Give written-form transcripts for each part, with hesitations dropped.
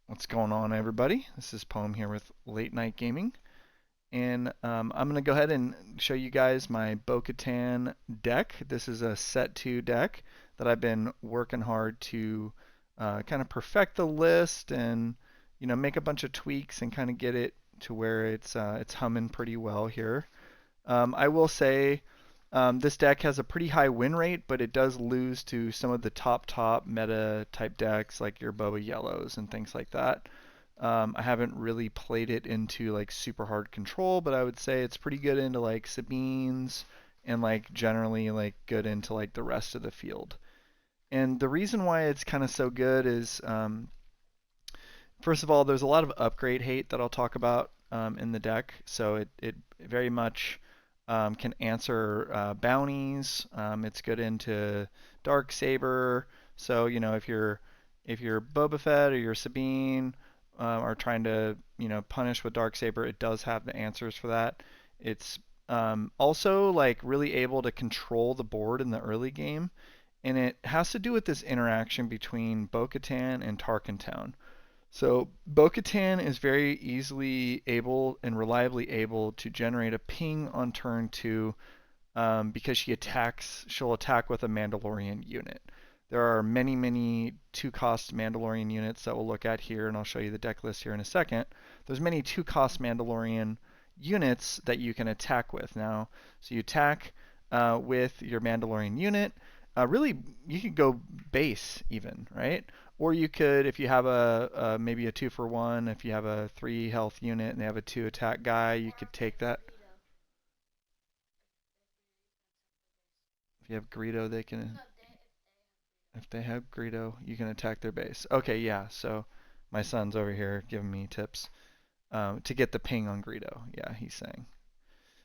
What's going on, everybody? This is Poem here with Late Night Gaming, and I'm going to go ahead and show you guys my Bo-Katan deck. This is a set 2 deck that I've been working hard to kind of perfect the list and make a bunch of tweaks and kind of get it to where it's humming pretty well here. I will say this deck has a pretty high win rate, but it does lose to some of the top meta type decks like your Boba Yellows and things like that. I haven't really played it into like super hard control, but I would say it's pretty good into like Sabines and like generally like good into like the rest of the field. And the reason why it's kind of so good is first of all, there's a lot of upgrade hate that I'll talk about in the deck. So it very much can answer bounties. It's good into Dark Saber. So if you're Boba Fett or you're Sabine are trying to punish with Dark Saber, it does have the answers for that. It's also like really able to control the board in the early game, and it has to do with this interaction between Bo-Katan and Tarkintown. So Bo-Katan is very easily able and reliably able to generate a ping on turn 2 because she'll attack with a Mandalorian unit. There are many 2-cost Mandalorian units that we'll look at here, and I'll show you the deck list here in a second. There's many 2-cost Mandalorian units that you can attack with now. So you attack with your Mandalorian unit. Really, you could go base even, right? Or you could, if you have maybe a 2-for-1, if you have a 3 health unit and they have a 2 attack guy, you could take that. If you have Greedo, they can. If they have Greedo, you can attack their base. Okay, yeah. So my son's over here giving me tips to get the ping on Greedo. Yeah, he's saying.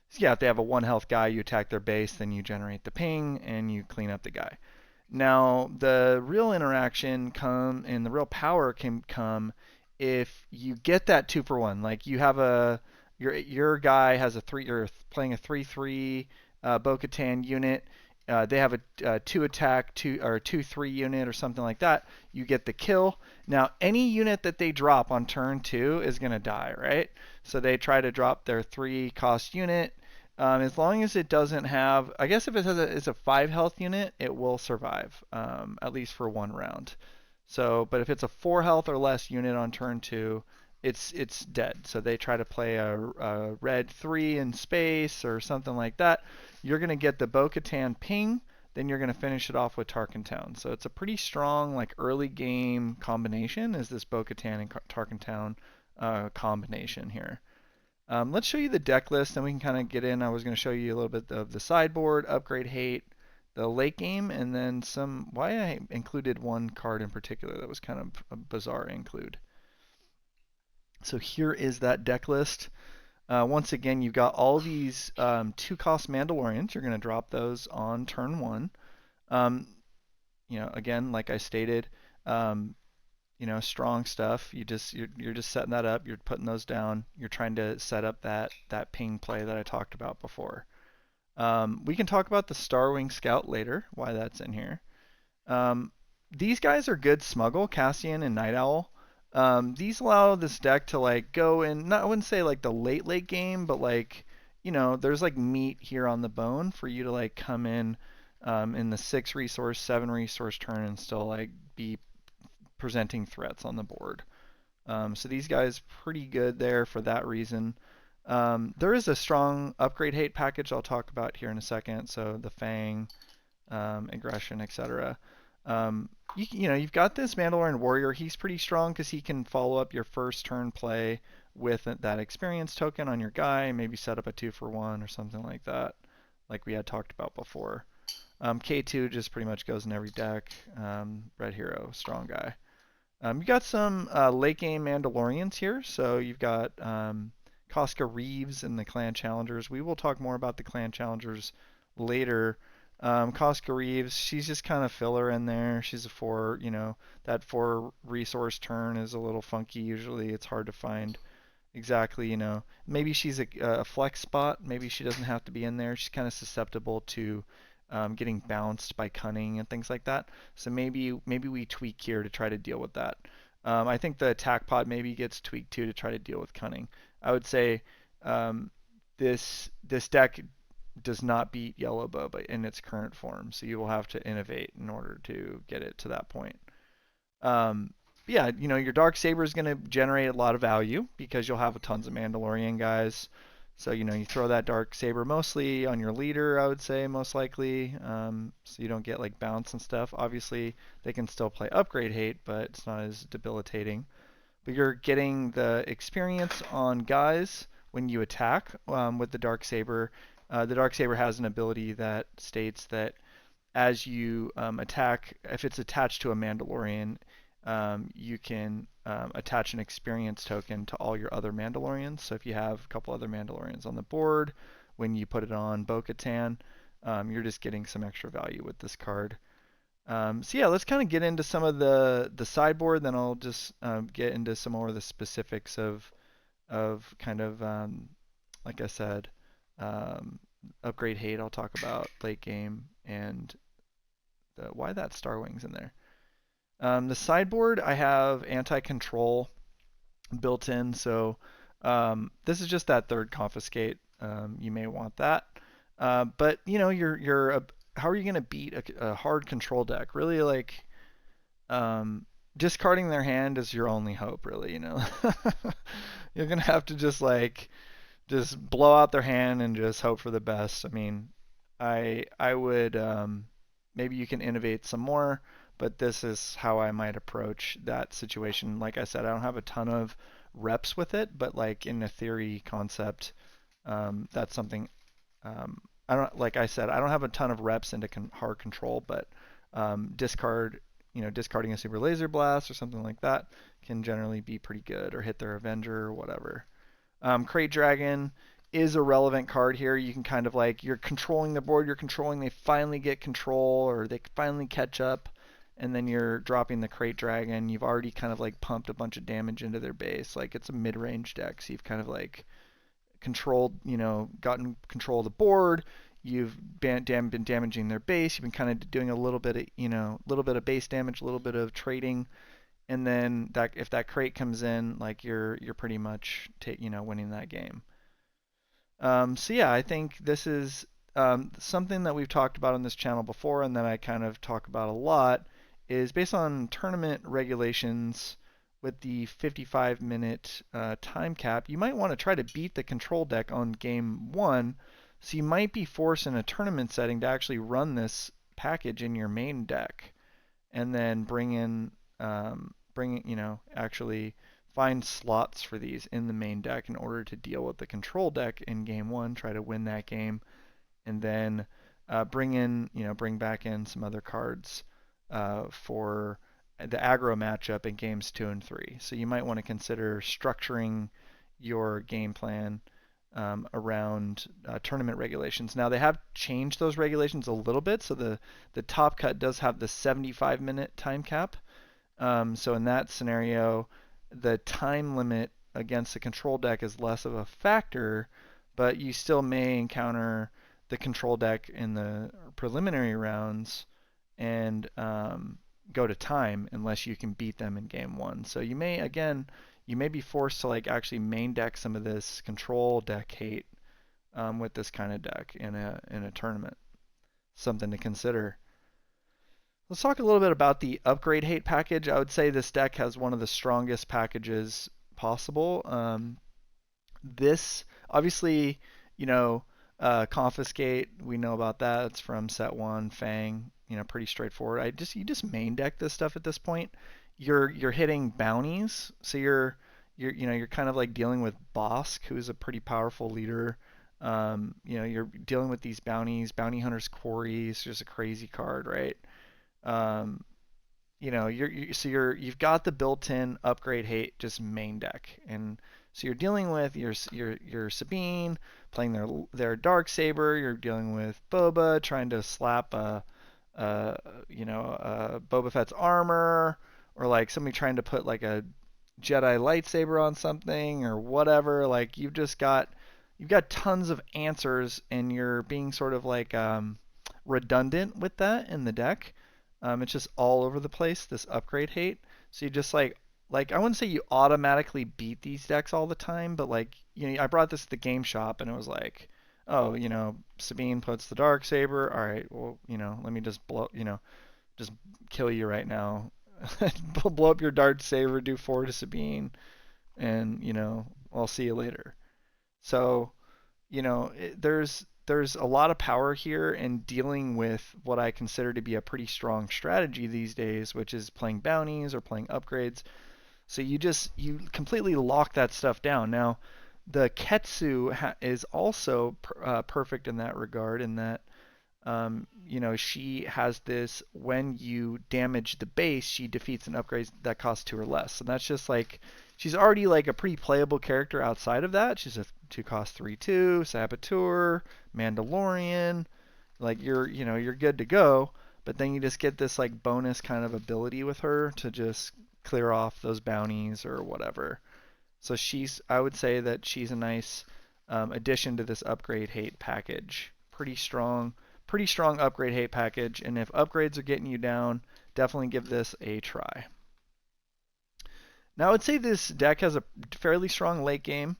So yeah, if they have a 1 health guy, you attack their base, then you generate the ping and you clean up the guy. Now, the real interaction and the real power can come if you get that 2-for-1. Like you have your guy has a 3, you're playing a 3/3 Bo-Katan unit. They have a 2 attack, 2 or 2/3 unit or something like that. You get the kill. Now, any unit that they drop on turn 2 is going to die, right? So they try to drop their 3-cost unit. As long as it doesn't have, I guess if it's a 5 health unit, it will survive, at least for 1 round. So, but if it's a 4 health or less unit on turn 2, it's dead. So they try to play a red 3 in space or something like that. You're going to get the Bo-Katan ping, then you're going to finish it off with Tarkintown. So it's a pretty strong like early game combination is this Bo-Katan and Tarkintown combination here. Let's show you the deck list, and we can kind of get in. I was going to show you a little bit of the sideboard, upgrade hate, the late game, and then why I included one card in particular that was kind of a bizarre include. So here is that deck list. Once again, you've got all these 2-cost Mandalorians. You're going to drop those on turn 1. Um, again, like I stated, um, strong stuff. You're just setting that up. You're putting those down. You're trying to set up that ping play that I talked about before. We can talk about the Starwing Scout later, why that's in here. Um, these guys are good smuggle, Cassian and Night Owl. These allow this deck to like go in, not I wouldn't say like the late game, but like there's like meat here on the bone for you to like come in the 6 resource, 7 resource turn and still like be presenting threats on the board. So these guys pretty good there for that reason. There is a strong upgrade hate package I'll talk about here in a second. So the Fang, aggression, etc. You've got this Mandalorian warrior. He's pretty strong because he can follow up your first turn play with that experience token on your guy. Maybe set up a 2-for-1 or something like that, like we had talked about before. K2 just pretty much goes in every deck. Red hero, strong guy. You got some late game Mandalorians here. So you've got Koska Reeves and the Clan Challengers. We will talk more about the Clan Challengers later. Koska Reeves, she's just kind of filler in there. She's a 4, that 4 resource turn is a little funky usually. It's hard to find exactly, maybe she's a flex spot. Maybe she doesn't have to be in there. She's kind of susceptible to getting bounced by cunning and things like that. So maybe we tweak here to try to deal with that. I think the attack pod maybe gets tweaked too to try to deal with cunning. I would say um, this deck does not beat Yellow Boba in its current form, so you will have to innovate in order to get it to that point. Um, yeah, your Dark Saber is going to generate a lot of value because you'll have tons of Mandalorian guys. So, you throw that Dark Saber mostly on your leader, I would say, most likely, so you don't get like bounce and stuff. Obviously, they can still play Upgrade Hate, but it's not as debilitating. But you're getting the experience on guys when you attack with the Dark Saber. The Dark Saber has an ability that states that as you attack, if it's attached to a Mandalorian, you can attach an experience token to all your other Mandalorians. So if you have a couple other Mandalorians on the board, when you put it on Bo-Katan, you're just getting some extra value with this card. So yeah, let's kind of get into some of the sideboard. Then I'll just get into some more of the specifics of kind of like I said, um, upgrade hate. I'll talk about late game and why that Star Wings in there. The sideboard, I have anti-control built in, so this is just that third confiscate. You may want that, but how are you going to beat a hard control deck? Really, like discarding their hand is your only hope. Really, you're gonna have to just blow out their hand and just hope for the best. I mean, I would maybe you can innovate some more, but this is how I might approach that situation. Like I said, I don't have a ton of reps with it, but like in a theory concept, that's something I don't like I said I don't have a ton of reps into hard control, but discarding a super laser blast or something like that can generally be pretty good, or hit their Avenger or whatever. Crate Dragon is a relevant card here. You can kind of like, you're controlling the board, you're controlling, they finally get control or they finally catch up, and then you're dropping the Crate Dragon. You've already kind of like pumped a bunch of damage into their base. Like it's a mid-range deck, so you've kind of like controlled, gotten control of the board. You've been damaging their base. You've been kind of doing a little bit of, base damage, a little bit of trading, and then that if that crate comes in, like you're pretty much winning that game. So yeah, I think this is something that we've talked about on this channel before, and that I kind of talk about a lot, is based on tournament regulations with the 55-minute time cap. You might want to try to beat the control deck on game one, so you might be forced in a tournament setting to actually run this package in your main deck, and then actually find slots for these in the main deck in order to deal with the control deck in game one, try to win that game, and then bring back in some other cards for the aggro matchup in games 2 and 3. So you might want to consider structuring your game plan around tournament regulations. Now they have changed those regulations a little bit, so the top cut does have the 75-minute time cap. So in that scenario, the time limit against the control deck is less of a factor, but you still may encounter the control deck in the preliminary rounds and go to time unless you can beat them in game one. So you may be forced to like actually main deck some of this control deck hate with this kind of deck in a tournament. Something to consider. Let's talk a little bit about the upgrade hate package. I would say this deck has one of the strongest packages possible. This obviously, confiscate. We know about that. It's from set one. Fang. Pretty straightforward. You just main deck this stuff at this point. You're hitting bounties, so you're kind of like dealing with Bosk, who's a pretty powerful leader. You're dealing with these bounties, bounty hunters, quarries. Just a crazy card, right? Um, you've got the built-in upgrade hate just main deck, and so you're dealing with your Sabine playing their dark saber. You're dealing with Boba trying to slap Boba Fett's armor, or like somebody trying to put like a Jedi lightsaber on something or whatever. Like you've got tons of answers, and you're being sort of like redundant with that in the deck. It's just all over the place, this upgrade hate. So you just like like I wouldn't say you automatically beat these decks all the time, but like I brought this to the game shop and it was like, oh, Sabine puts the Dark Saber. All right, well, let me just just kill you right now. Blow up your Dark Saber, do four to Sabine, and I'll see you later. So there's a lot of power here in dealing with what I consider to be a pretty strong strategy these days, which is playing bounties or playing upgrades. So you completely lock that stuff down. Now, the Ketsu is also perfect in that regard, in that she has this, when you damage the base, she defeats an upgrade that costs two or less. So that's just like, she's already like a pretty playable character outside of that. She's a two cost 3/2, Saboteur, Mandalorian. Like you're good to go. But then you just get this like bonus kind of ability with her to just clear off those bounties or whatever. So I would say that she's a nice addition to this upgrade hate package. Pretty strong upgrade hate package. And if upgrades are getting you down, definitely give this a try. Now I would say this deck has a fairly strong late game.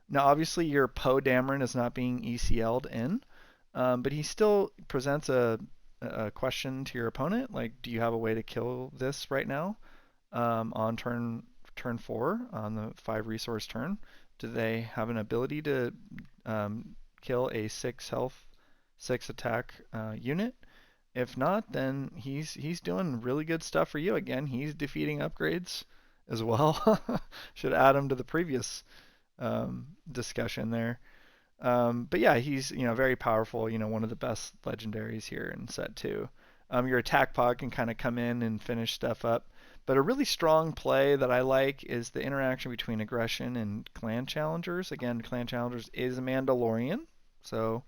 Now obviously your Poe Dameron is not being ECL'd in, but he still presents a question to your opponent, like, do you have a way to kill this right now on turn 4 on the 5 resource turn? Do they have an ability to kill a 6 health, 6 attack unit? If not, then he's doing really good stuff for you. Again, he's defeating upgrades as well. Should add him to the previous discussion there. But yeah, he's very powerful. One of the best legendaries here in set 2. Your attack pod can kind of come in and finish stuff up. But a really strong play that I like is the interaction between aggression and clan challengers. Again, clan challengers is a Mandalorian, so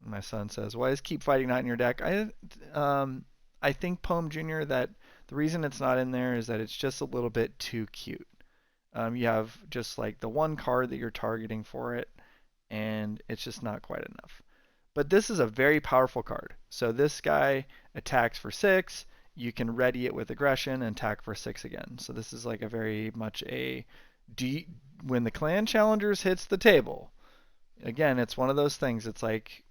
my son says, "Why is keep fighting not in your deck?" I think Poem Jr. that the reason it's not in there is that it's just a little bit too cute. You have just like the one card that you're targeting for it, and it's just not quite enough. But this is a very powerful card. So this guy attacks for 6. You can ready it with aggression and attack for 6 again. So this is like a very much a when the clan challengers hits the table. Again, it's one of those things. It's like,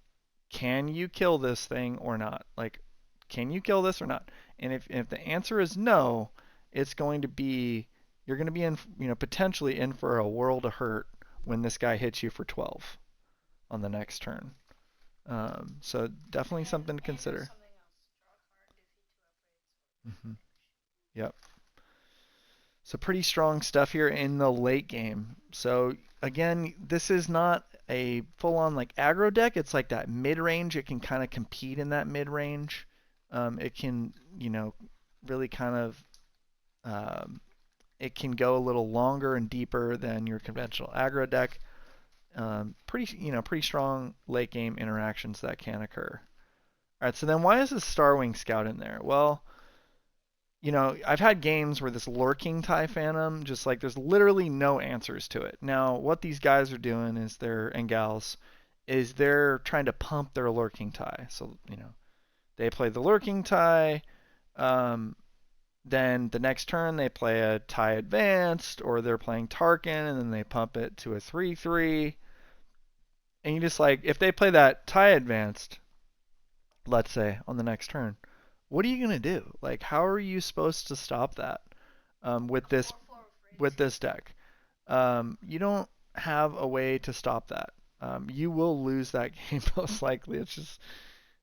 can you kill this thing or not? Like, can you kill this or not? And if the answer is no, it's going to be, you're going to be in, potentially in for a world of hurt when this guy hits you for 12 on the next turn. So definitely something to consider. Mm-hmm. Yep. So pretty strong stuff here in the late game. So again, this is not a full-on like aggro deck. It's like that mid-range. It can kind of compete in that mid-range. It can, really kind of, it can go a little longer and deeper than your conventional aggro deck. Pretty strong late game interactions that can occur. All right, so then why is this Starwing Scout in there? Well, I've had games where this lurking TIE Phantom, just like there's literally no answers to it. Now, what these guys are doing is and gals, is they're trying to pump their lurking TIE. So, they play the lurking TIE, then the next turn they play a TIE Advanced, or they're playing Tarkin, and then they pump it to a 3/3. And you just like, if they play that TIE Advanced, let's say, on the next turn, what are you gonna do? Like, how are you supposed to stop that with this deck? You don't have a way to stop that. You will lose that game most likely. It's just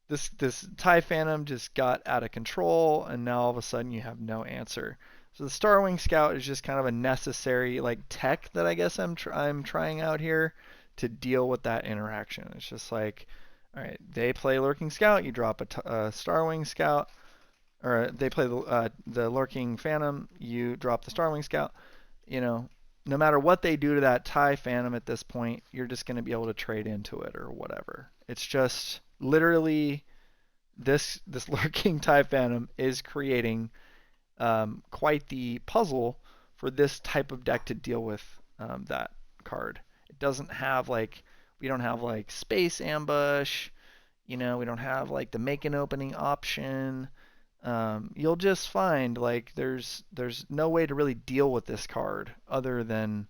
this TIE Phantom just got out of control, and now all of a sudden you have no answer. So the Starwing Scout is just kind of a necessary like tech that I guess I'm trying out here to deal with that interaction. It's just like, all right, they play Lurking Scout, you drop a Starwing Scout, or they play the Lurking Phantom, you drop the Starwing Scout. No matter what they do to that TIE Phantom at this point, you're just going to be able to trade into it or whatever. It's just literally this Lurking TIE Phantom is creating quite the puzzle for this type of deck to deal with that card. It doesn't have like, we don't have like Space Ambush, we don't have like the make an opening option. you'll just find like there's no way to really deal with this card other than,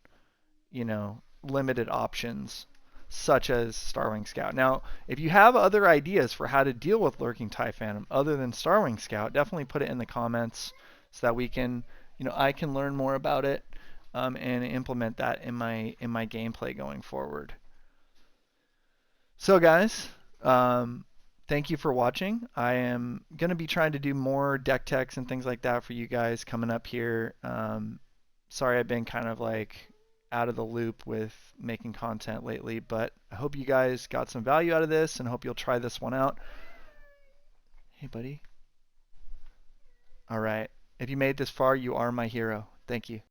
limited options such as Starwing Scout. Now, if you have other ideas for how to deal with Lurking TIE Phantom other than Starwing Scout, definitely put it in the comments so that we can, I can learn more about it, and implement that in my gameplay going forward. So guys, thank you for watching. I am going to be trying to do more deck techs and things like that for you guys coming up here. Sorry I've been kind of like out of the loop with making content lately, but I hope you guys got some value out of this and hope you'll try this one out. Hey buddy. All right. If you made this far, you are my hero. Thank you.